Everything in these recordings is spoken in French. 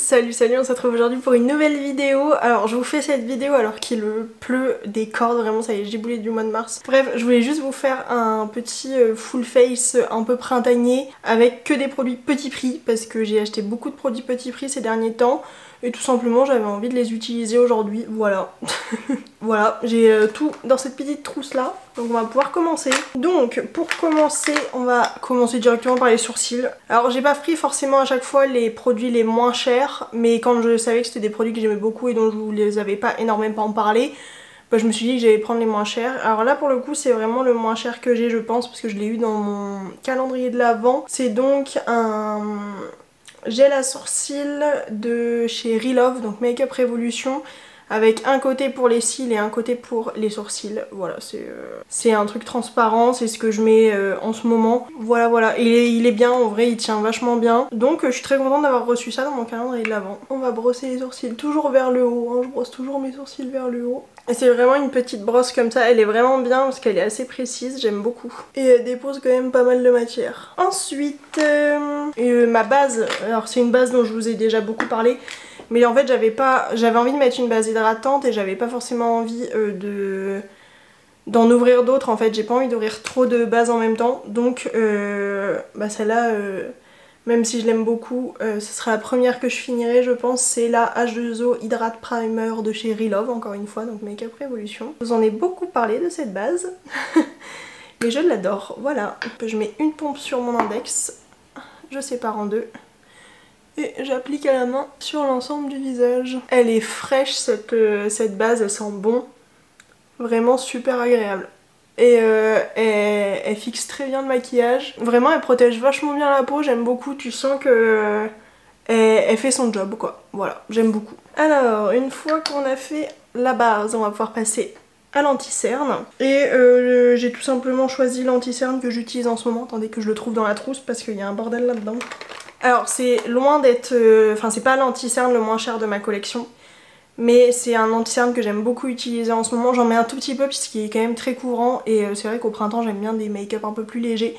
Salut, on se retrouve aujourd'hui pour une nouvelle vidéo. Alors je vous fais cette vidéo alors qu'il pleut des cordes, vraiment ça y est, j'ai giboulé du mois de mars. Bref, je voulais juste vous faire un petit full face un peu printanier avec que des produits petit prix parce que j'ai acheté beaucoup de produits petit prix ces derniers temps et tout simplement j'avais envie de les utiliser aujourd'hui, voilà. Voilà, j'ai tout dans cette petite trousse là, donc on va pouvoir commencer. Donc pour commencer, on va commencer directement par les sourcils. Alors j'ai pas pris forcément à chaque fois les produits les moins chers, mais quand je savais que c'était des produits que j'aimais beaucoup et dont je vous les avais pas énormément parlé, bah, je me suis dit que j'allais prendre les moins chers. Alors là pour le coup c'est vraiment le moins cher que j'ai je pense, parce que je l'ai eu dans mon calendrier de l'Avent. C'est donc un gel à sourcils de chez Relove, donc Make Up Revolution, avec un côté pour les cils et un côté pour les sourcils. Voilà, c'est un truc transparent, c'est ce que je mets en ce moment. Voilà, il est bien, en vrai il tient vachement bien. Donc je suis très contente d'avoir reçu ça dans mon calendrier de l'Avent. On va brosser les sourcils toujours vers le haut, hein. Je brosse toujours mes sourcils vers le haut. Et c'est vraiment une petite brosse comme ça, elle est vraiment bien parce qu'elle est assez précise, j'aime beaucoup. Et elle dépose quand même pas mal de matière. Ensuite, ma base, alors c'est une base dont je vous ai déjà beaucoup parlé. Mais en fait j'avais envie de mettre une base hydratante et j'avais pas forcément envie d'en ouvrir d'autres en fait. J'ai pas envie d'ouvrir trop de bases en même temps. Donc celle-là, même si je l'aime beaucoup, ce sera la première que je finirai je pense. C'est la H2O Hydrate Primer de chez Relove, encore une fois, donc Make Up Revolution. Je vous en ai beaucoup parlé de cette base. Mais je l'adore, voilà. Je mets une pompe sur mon index, je sépare en deux. Et j'applique à la main sur l'ensemble du visage. Elle est fraîche cette base, elle sent bon. Vraiment super agréable. Et elle fixe très bien le maquillage. Vraiment elle protège vachement bien la peau, j'aime beaucoup. Tu sens que elle fait son job quoi. Voilà, j'aime beaucoup. Alors une fois qu'on a fait la base, on va pouvoir passer à l'anti-cerne. Et j'ai tout simplement choisi l'anti-cerne que j'utilise en ce moment. Attendez que je le trouve dans la trousse parce qu'il y a un bordel là-dedans. Alors c'est loin d'être... Enfin c'est pas l'anti-cerne le moins cher de ma collection, mais c'est un anti-cerne que j'aime beaucoup utiliser en ce moment. J'en mets un tout petit peu puisqu'il est quand même très couvrant et c'est vrai qu'au printemps j'aime bien des make-up un peu plus légers.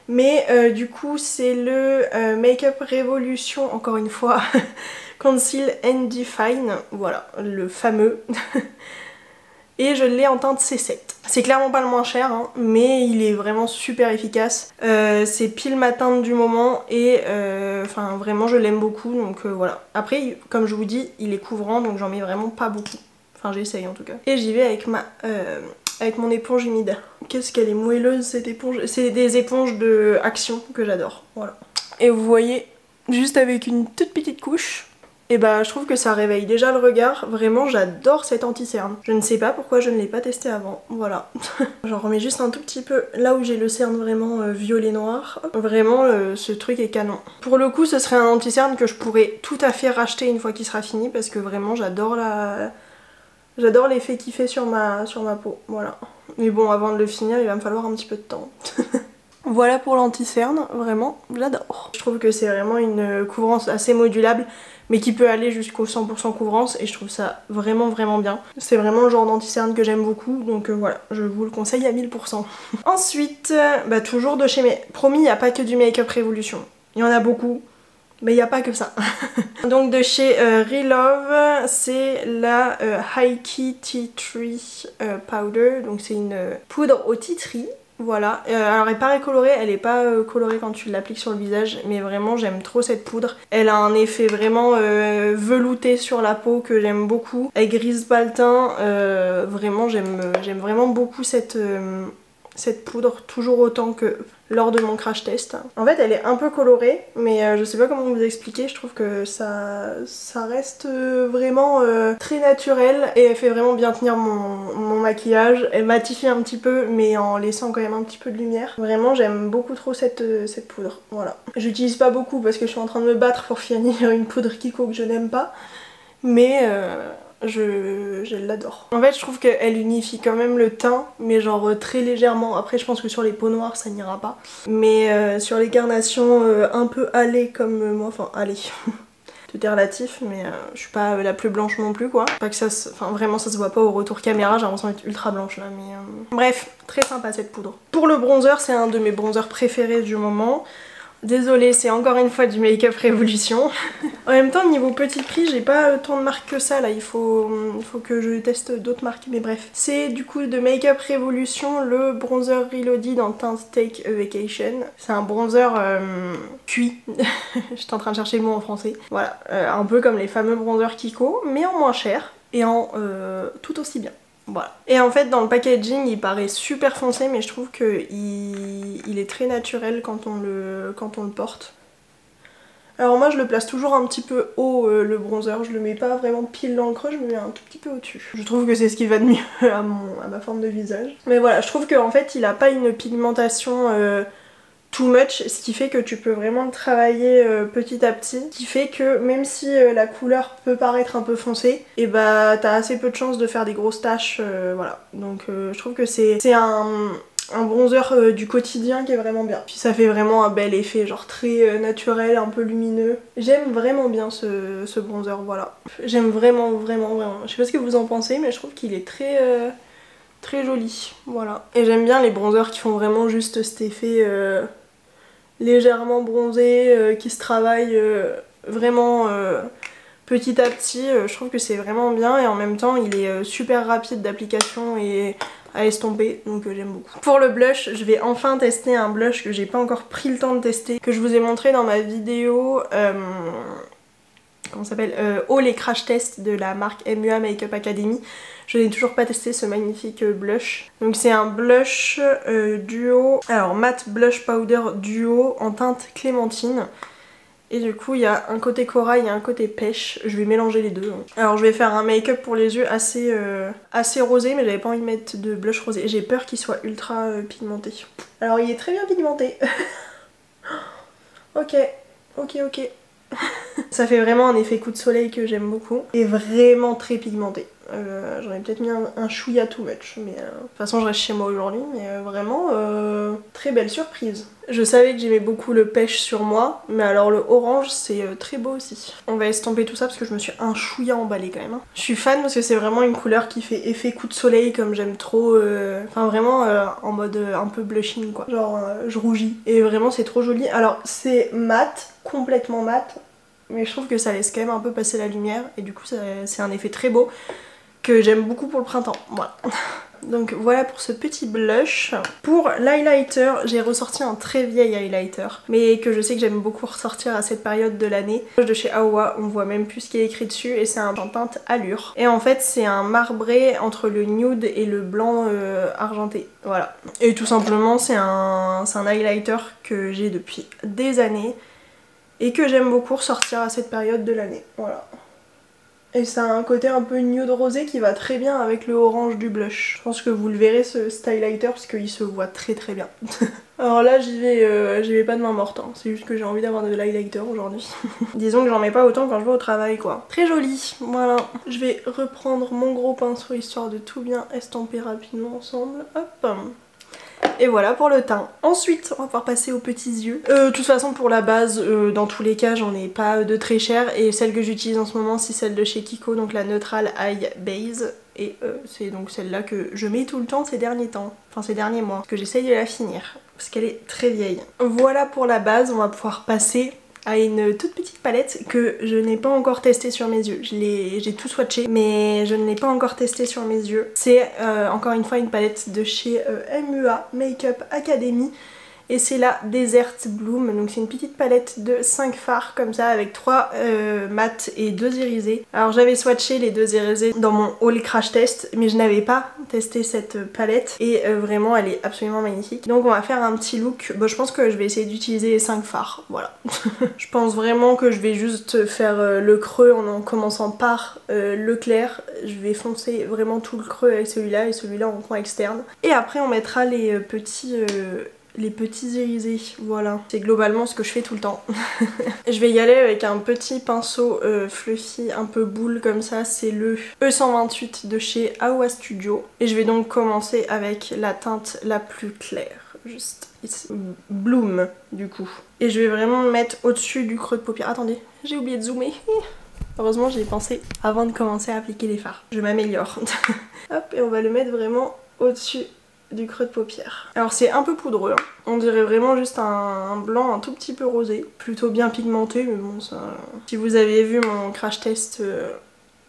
Mais du coup c'est le Make Up Revolution, encore une fois, Conceal and Define, voilà, le fameux. Et je l'ai en teinte C7. C'est clairement pas le moins cher, hein, mais il est vraiment super efficace. C'est pile ma teinte du moment et enfin vraiment je l'aime beaucoup, donc voilà. Après, comme je vous dis, il est couvrant, donc j'en mets vraiment pas beaucoup. Enfin j'essaye en tout cas. Et j'y vais avec avec mon éponge humide. Qu'est-ce qu'elle est moelleuse cette éponge. C'est des éponges de Action que j'adore, voilà. Et vous voyez, juste avec une toute petite couche, et bah je trouve que ça réveille déjà le regard. Vraiment j'adore cet anti-cerne. Je ne sais pas pourquoi je ne l'ai pas testé avant, voilà. J'en remets juste un tout petit peu là où j'ai le cerne vraiment violet noir. Vraiment ce truc est canon. Pour le coup ce serait un anti-cerne que je pourrais tout à fait racheter une fois qu'il sera fini, parce que vraiment j'adore l'effet qu'il fait sur ma peau, voilà. Mais bon, avant de le finir il va me falloir un petit peu de temps. Voilà pour l'anti-cerne, vraiment j'adore. Je trouve que c'est vraiment une couvrance assez modulable, mais qui peut aller jusqu'au 100% couvrance, et je trouve ça vraiment bien. C'est vraiment le genre d'anti-cerne que j'aime beaucoup, donc voilà, je vous le conseille à 1000%. Ensuite, toujours de chez Promis, il n'y a pas que du Make Up Revolution. Il y en a beaucoup, mais il n'y a pas que ça. Donc de chez Relove, c'est la High Key Tea Tree Powder, donc c'est une poudre au tea tree. Voilà, alors elle paraît colorée, elle est pas colorée quand tu l'appliques sur le visage, mais vraiment j'aime trop cette poudre. Elle a un effet vraiment velouté sur la peau que j'aime beaucoup. Elle grise pas le teint, vraiment j'aime vraiment beaucoup cette poudre, toujours autant que lors de mon crash test. En fait elle est un peu colorée, mais je sais pas comment vous expliquer, je trouve que ça reste vraiment très naturel et elle fait vraiment bien tenir mon maquillage. Elle matifie un petit peu mais en laissant quand même un petit peu de lumière. Vraiment j'aime beaucoup trop cette poudre, voilà. J'utilise pas beaucoup parce que je suis en train de me battre pour finir une poudre Kiko que je n'aime pas, mais je l'adore. En fait je trouve qu'elle unifie quand même le teint, mais genre très légèrement. Après je pense que sur les peaux noires ça n'ira pas, mais sur les carnations un peu hâlées comme moi, enfin hâlées tout est relatif, mais je suis pas la plus blanche non plus quoi. Pas que ça enfin vraiment ça se voit pas au retour caméra, j'ai l'impression d'être ultra blanche là, mais bref, très sympa cette poudre. Pour le bronzer, c'est un de mes bronzers préférés du moment. Désolée, c'est encore une fois du Make Up Révolution. En même temps, niveau petit prix, j'ai pas tant de marques que ça là, il faut que je teste d'autres marques, mais bref. C'est du coup de Make Up Révolution le bronzer Reloaded en teinte Take a Vacation. C'est un bronzer cuit, j'étais en train de chercher le mot en français. Voilà, un peu comme les fameux bronzers Kiko, mais en moins cher et en tout aussi bien. Voilà. Et en fait dans le packaging il paraît super foncé mais je trouve que il est très naturel quand on le porte. Alors moi je le place toujours un petit peu haut le bronzer, je le mets pas vraiment pile dans le creux, je me mets un tout petit peu au-dessus. Je trouve que c'est ce qui va de mieux à ma forme de visage. Mais voilà, je trouve qu'en fait il a pas une pigmentation too much, ce qui fait que tu peux vraiment le travailler petit à petit, ce qui fait que même si la couleur peut paraître un peu foncée, et bah t'as assez peu de chances de faire des grosses taches, voilà. Donc je trouve que c'est un bronzer du quotidien qui est vraiment bien. Puis ça fait vraiment un bel effet, genre très naturel, un peu lumineux. J'aime vraiment bien ce bronzer, voilà. J'aime vraiment, vraiment, vraiment. Je sais pas ce que vous en pensez, mais je trouve qu'il est très joli, voilà. Et j'aime bien les bronzers qui font vraiment juste cet effet légèrement bronzé, qui se travaille vraiment petit à petit. Je trouve que c'est vraiment bien et en même temps il est super rapide d'application et à estomper, donc j'aime beaucoup. Pour le blush, je vais enfin tester un blush que j'ai pas encore pris le temps de tester, que je vous ai montré dans ma vidéo comment ça s'appelle, Haul et Crash Test de la marque MUA Makeup Academy. Je n'ai toujours pas testé ce magnifique blush. Donc c'est un blush duo, alors matte blush powder duo en teinte clémentine. Et du coup il y a un côté corail et un côté pêche, je vais mélanger les deux. Alors je vais faire un make-up pour les yeux assez rosé, mais j'avais pas envie de mettre de blush rosé. J'ai peur qu'il soit ultra pigmenté. Alors il est très bien pigmenté. Ok. Ça fait vraiment un effet coup de soleil que j'aime beaucoup. Et vraiment très pigmenté. J'en ai peut-être mis un chouïa too much. Mais de toute façon je reste chez moi aujourd'hui. Mais vraiment très belle surprise. Je savais que j'aimais beaucoup le pêche sur moi. Mais alors le orange c'est très beau aussi. On va estomper tout ça parce que je me suis un chouïa emballée quand même. Je suis fan parce que c'est vraiment une couleur qui fait effet coup de soleil comme j'aime trop. Enfin vraiment en mode un peu blushing quoi. Genre je rougis. Et vraiment c'est trop joli. Alors c'est mat, complètement mat. Mais je trouve que ça laisse quand même un peu passer la lumière. Et du coup c'est un effet très beau que j'aime beaucoup pour le printemps. Voilà. Donc voilà pour ce petit blush. Pour l'highlighter, j'ai ressorti un très vieil highlighter, mais que je sais que j'aime beaucoup ressortir à cette période de l'année. De chez Awa, on voit même plus ce qui est écrit dessus et c'est un teinte Allure. Et en fait c'est un marbré entre le nude et le blanc argenté. Voilà. Et tout simplement c'est un highlighter que j'ai depuis des années et que j'aime beaucoup ressortir à cette période de l'année. Voilà. Et ça a un côté un peu nude rosé qui va très bien avec le orange du blush. Je pense que vous le verrez ce highlighter parce qu'il se voit très bien. Alors là j'y vais pas de main morte, hein. C'est juste que j'ai envie d'avoir de l'highlighter aujourd'hui. Disons que j'en mets pas autant quand je vais au travail quoi. Très joli, voilà. Je vais reprendre mon gros pinceau histoire de tout bien estomper rapidement ensemble. Hop. Et voilà pour le teint. Ensuite, on va pouvoir passer aux petits yeux. De toute façon, pour la base, dans tous les cas, j'en ai pas de très cher. Et celle que j'utilise en ce moment, c'est celle de chez Kiko, donc la Neutral Eye Base. Et c'est donc celle-là que je mets tout le temps ces derniers temps. Enfin, ces derniers mois. Parce que j'essaye de la finir. Parce qu'elle est très vieille. Voilà pour la base, on va pouvoir passer à une toute petite palette que je n'ai pas encore testée sur mes yeux. J'ai tout swatché mais je ne l'ai pas encore testée sur mes yeux. C'est encore une fois une palette de chez MUA Makeup Academy et c'est la Desert Bloom. Donc c'est une petite palette de 5 fards comme ça avec 3 mat et 2 irisés. Alors j'avais swatché les 2 irisés dans mon haul crash test mais je n'avais pas testé cette palette et vraiment elle est absolument magnifique. Donc on va faire un petit look. Bon, je pense que je vais essayer d'utiliser les 5 fards, voilà. Je pense vraiment que je vais juste faire le creux en commençant par le clair. Je vais foncer vraiment tout le creux avec celui-là et celui-là en coin externe. Et après on mettra les petits irisés, voilà. C'est globalement ce que je fais tout le temps. Je vais y aller avec un petit pinceau fluffy, un peu boule comme ça, c'est le E128 de chez Awa Studio. Et je vais donc commencer avec la teinte la plus claire, juste ici. Bloom, du coup. Et je vais vraiment me mettre au-dessus du creux de paupière. Attendez, j'ai oublié de zoomer. Heureusement j'y ai pensé avant de commencer à appliquer les fards. Je m'améliore. Hop, et on va le mettre vraiment au-dessus du creux de paupière. Alors c'est un peu poudreux, hein. On dirait vraiment juste un blanc un tout petit peu rosé, plutôt bien pigmenté, mais bon ça... Si vous avez vu mon crash test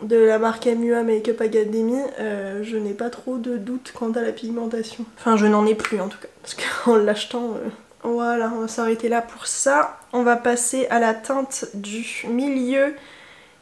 de la marque MUA Makeup Academy, je n'ai pas trop de doute quant à la pigmentation. Enfin je n'en ai plus en tout cas, parce qu'en l'achetant... Voilà, on va s'arrêter là pour ça. On va passer à la teinte du milieu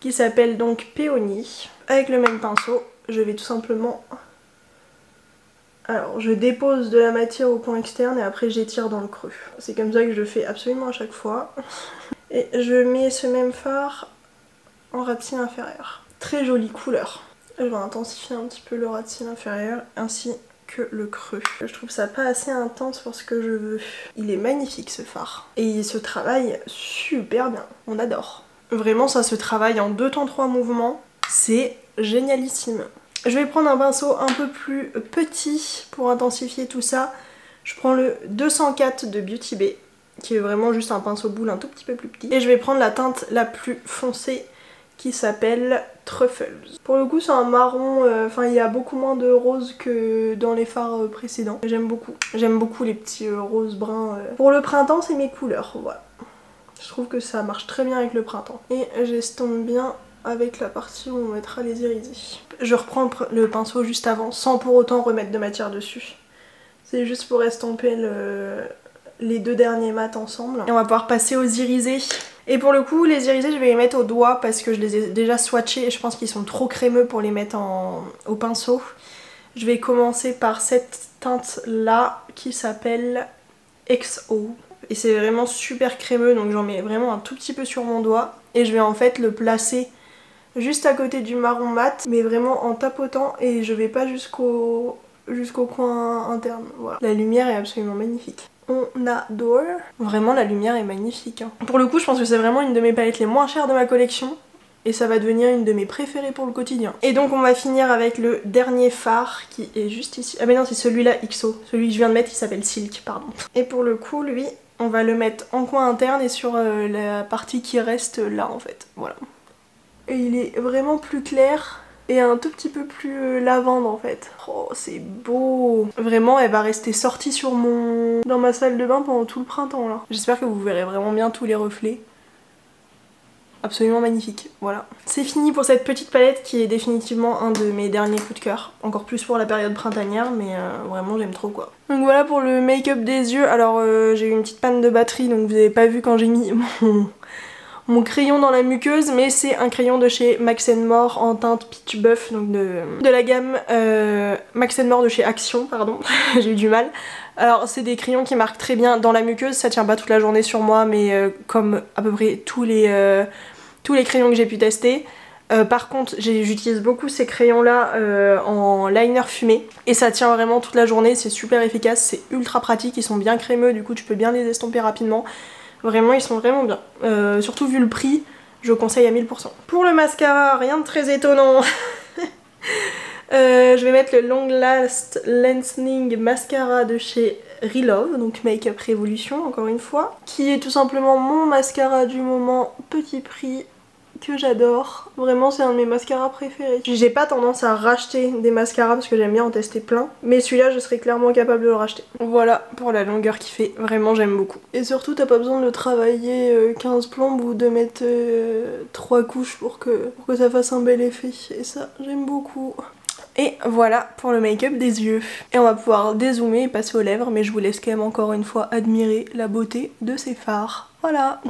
qui s'appelle donc Peony. Avec le même pinceau, je vais tout simplement... Alors, je dépose de la matière au point externe et après j'étire dans le creux. C'est comme ça que je fais absolument à chaque fois. Et je mets ce même fard en ras de cils inférieur. Très jolie couleur. Je vais intensifier un petit peu le ras de cils inférieur ainsi que le creux. Je trouve ça pas assez intense pour ce que je veux. Il est magnifique ce fard. Et il se travaille super bien. On adore. Vraiment ça se travaille en 2 temps 3 mouvements. C'est génialissime. Je vais prendre un pinceau un peu plus petit pour intensifier tout ça. Je prends le 204 de Beauty Bay, qui est vraiment juste un pinceau boule un tout petit peu plus petit. Et je vais prendre la teinte la plus foncée qui s'appelle Truffles. Pour le coup c'est un marron, enfin il y a beaucoup moins de rose que dans les fards précédents. J'aime beaucoup les petits roses bruns. Pour le printemps c'est mes couleurs, voilà. Je trouve que ça marche très bien avec le printemps. Et j'estompe bien avec la partie où on mettra les irisés. Je reprends le pinceau juste avant sans pour autant remettre de matière dessus. C'est juste pour estomper les 2 derniers mats ensemble. Et on va pouvoir passer aux irisés. Et pour le coup les irisés je vais les mettre au doigt parce que je les ai déjà swatchés et je pense qu'ils sont trop crémeux pour les mettre au pinceau. Je vais commencer par cette teinte là qui s'appelle XO. Et c'est vraiment super crémeux donc j'en mets vraiment un tout petit peu sur mon doigt. Et je vais en fait le placer juste à côté du marron mat mais vraiment en tapotant et je vais pas jusqu'au coin interne. Voilà. La lumière est absolument magnifique. On adore. Vraiment la lumière est magnifique. Hein. Pour le coup je pense que c'est vraiment une de mes palettes les moins chères de ma collection. Et ça va devenir une de mes préférées pour le quotidien. Et donc on va finir avec le dernier fard qui est juste ici. Ah mais non c'est celui-là XO. Celui que je viens de mettre il s'appelle Silk pardon. Et pour le coup lui on va le mettre en coin interne et sur la partie qui reste là en fait. Voilà. Et il est vraiment plus clair. Et un tout petit peu plus lavande en fait. Oh c'est beau. Vraiment elle va rester sortie dans ma salle de bain pendant tout le printemps là. J'espère que vous verrez vraiment bien tous les reflets. Absolument magnifique, voilà. C'est fini pour cette petite palette qui est définitivement un de mes derniers coups de cœur. Encore plus pour la période printanière mais vraiment j'aime trop quoi. Donc voilà pour le make-up des yeux. Alors j'ai eu une petite panne de batterie donc vous avez pas vu quand j'ai mis mon crayon dans la muqueuse, mais c'est un crayon de chez Max More en teinte Peach Buff, donc de la gamme Max More de chez Action, pardon, j'ai eu du mal. Alors c'est des crayons qui marquent très bien dans la muqueuse, ça tient pas toute la journée sur moi, mais comme à peu près tous les crayons que j'ai pu tester. Par contre j'utilise beaucoup ces crayons là en liner fumé et ça tient vraiment toute la journée, c'est super efficace, c'est ultra pratique, ils sont bien crémeux, du coup tu peux bien les estomper rapidement. Vraiment ils sont vraiment bien, surtout vu le prix, je conseille à 1000%. Pour le mascara, rien de très étonnant. Je vais mettre le Long Last Lengthening Mascara de chez Relove, donc Makeup Revolution encore une fois, qui est tout simplement mon mascara du moment, petit prix, que j'adore. Vraiment c'est un de mes mascaras préférés. J'ai pas tendance à racheter des mascaras parce que j'aime bien en tester plein, mais celui-là je serais clairement capable de le racheter. Voilà pour la longueur qu'il fait, vraiment j'aime beaucoup. Et surtout t'as pas besoin de le travailler 15 plombes ou de mettre 3 couches pour que ça fasse un bel effet, et ça j'aime beaucoup. Et voilà pour le make-up des yeux. Et on va pouvoir dézoomer et passer aux lèvres, mais je vous laisse quand même encore une fois admirer la beauté de ces fards. Voilà.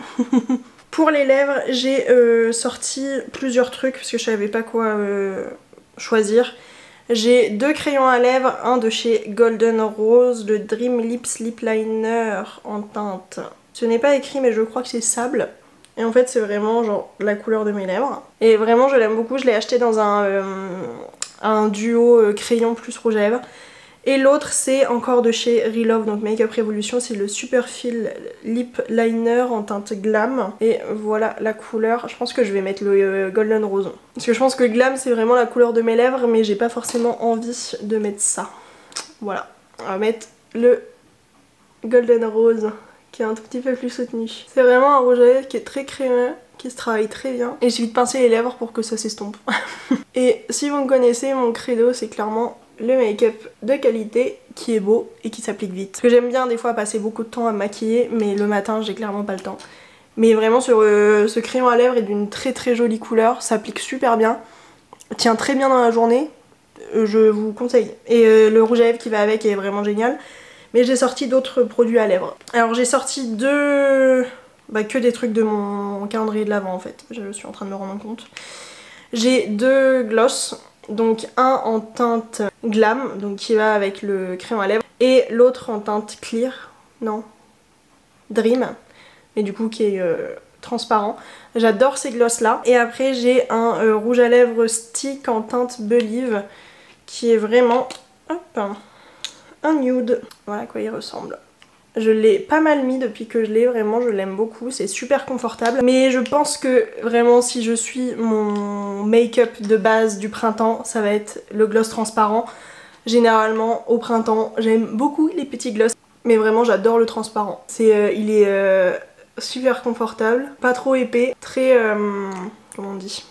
Pour les lèvres, j'ai sorti plusieurs trucs parce que je savais pas quoi choisir. J'ai 2 crayons à lèvres, un de chez Golden Rose, le Dream Lips Lip Liner en teinte. Ce n'est pas écrit mais je crois que c'est sable. Et en fait c'est vraiment genre la couleur de mes lèvres. Et vraiment je l'aime beaucoup, je l'ai acheté dans un duo crayon plus rouge à lèvres. Et l'autre c'est encore de chez Relove, donc Makeup Revolution, c'est le Superfill Lip Liner en teinte Glam. Et voilà la couleur, je pense que je vais mettre le Golden Rose. Parce que je pense que Glam c'est vraiment la couleur de mes lèvres, mais j'ai pas forcément envie de mettre ça. Voilà, on va mettre le Golden Rose, qui est un tout petit peu plus soutenu. C'est vraiment un rouge à lèvres qui est très crémeux, qui se travaille très bien. Et il suffit de pincer les lèvres pour que ça s'estompe. Et si vous me connaissez, mon credo c'est clairement le make-up de qualité qui est beau et qui s'applique vite. Parce que j'aime bien des fois passer beaucoup de temps à me maquiller, mais le matin j'ai clairement pas le temps. Mais vraiment sur ce crayon à lèvres est d'une très jolie couleur, ça applique super bien, tient très bien dans la journée, je vous conseille. Et le rouge à lèvres qui va avec est vraiment génial. Mais j'ai sorti d'autres produits à lèvres. Alors j'ai sorti que des trucs de mon calendrier de l'Avent en fait, je suis en train de me rendre compte. J'ai 2 gloss, donc un en teinte Glam, donc qui va avec le crayon à lèvres, et l'autre en teinte Clear, non, Dream, mais du coup qui est transparent. J'adore ces gloss là. Et après j'ai un rouge à lèvres stick en teinte Believe, qui est vraiment, hop, un nude. Voilà à quoi il ressemble. Je l'ai pas mal mis depuis que je l'ai, vraiment je l'aime beaucoup, c'est super confortable. Mais je pense que vraiment si je suis mon make-up de base du printemps, ça va être le gloss transparent. Généralement au printemps j'aime beaucoup les petits gloss, mais vraiment j'adore le transparent. Il est super confortable, pas trop épais, très comment on dit,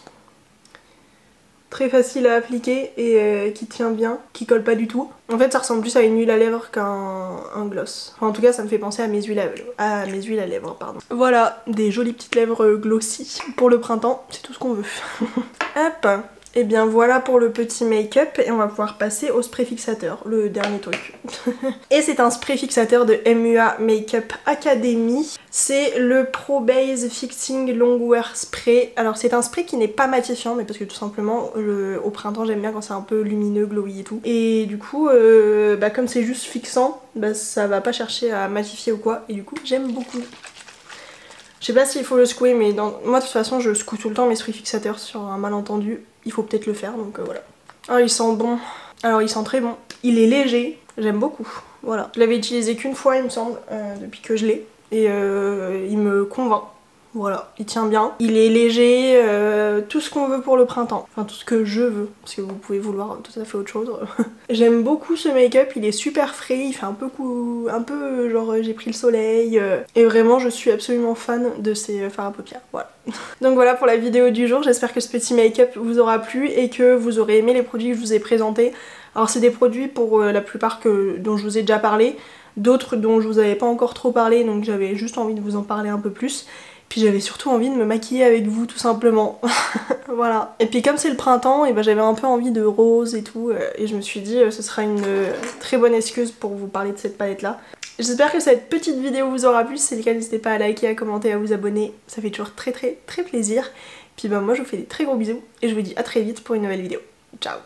très facile à appliquer et qui tient bien, qui colle pas du tout. En fait ça ressemble plus à une huile à lèvres qu'un gloss. Enfin, en tout cas ça me fait penser à mes huiles à lèvres, pardon. Voilà, des jolies petites lèvres glossy pour le printemps, c'est tout ce qu'on veut. Hop. Et bien voilà pour le petit make-up et on va pouvoir passer au spray fixateur, le dernier truc. Et c'est un spray fixateur de MUA Makeup Academy. C'est le Pro Base Fixing Longwear Spray. Alors c'est un spray qui n'est pas matifiant, mais parce que tout simplement au printemps j'aime bien quand c'est un peu lumineux, glowy et tout. Et du coup comme c'est juste fixant, ça va pas chercher à matifier ou quoi. Et du coup j'aime beaucoup. Je sais pas s'il faut le secouer, mais moi de toute façon je secoue tout le temps mes sprays fixateurs sur un malentendu. Il faut peut-être le faire, donc voilà. Ah, il sent bon. Alors il sent très bon. Il est léger, j'aime beaucoup. Voilà. Je l'avais utilisé qu'une fois il me semble, depuis que je l'ai. Et il me convainc. Voilà, il tient bien. Il est léger, tout ce qu'on veut pour le printemps. Enfin tout ce que je veux, parce que vous pouvez vouloir tout à fait autre chose. J'aime beaucoup ce make-up, il est super frais, il fait un peu genre j'ai pris le soleil. Et vraiment je suis absolument fan de ces fards à paupières, voilà. Donc voilà pour la vidéo du jour, j'espère que ce petit make-up vous aura plu et que vous aurez aimé les produits que je vous ai présentés. Alors c'est des produits pour la plupart dont je vous ai déjà parlé, d'autres dont je vous avais pas encore trop parlé, donc j'avais juste envie de vous en parler un peu plus. Puis j'avais surtout envie de me maquiller avec vous tout simplement. Voilà. Et puis comme c'est le printemps, et j'avais un peu envie de rose et tout, et je me suis dit ce sera une très bonne excuse pour vous parler de cette palette là. J'espère que cette petite vidéo vous aura plu, si c'est le cas n'hésitez pas à liker, à commenter, à vous abonner, ça fait toujours très plaisir. Puis moi je vous fais des très gros bisous et je vous dis à très vite pour une nouvelle vidéo. Ciao.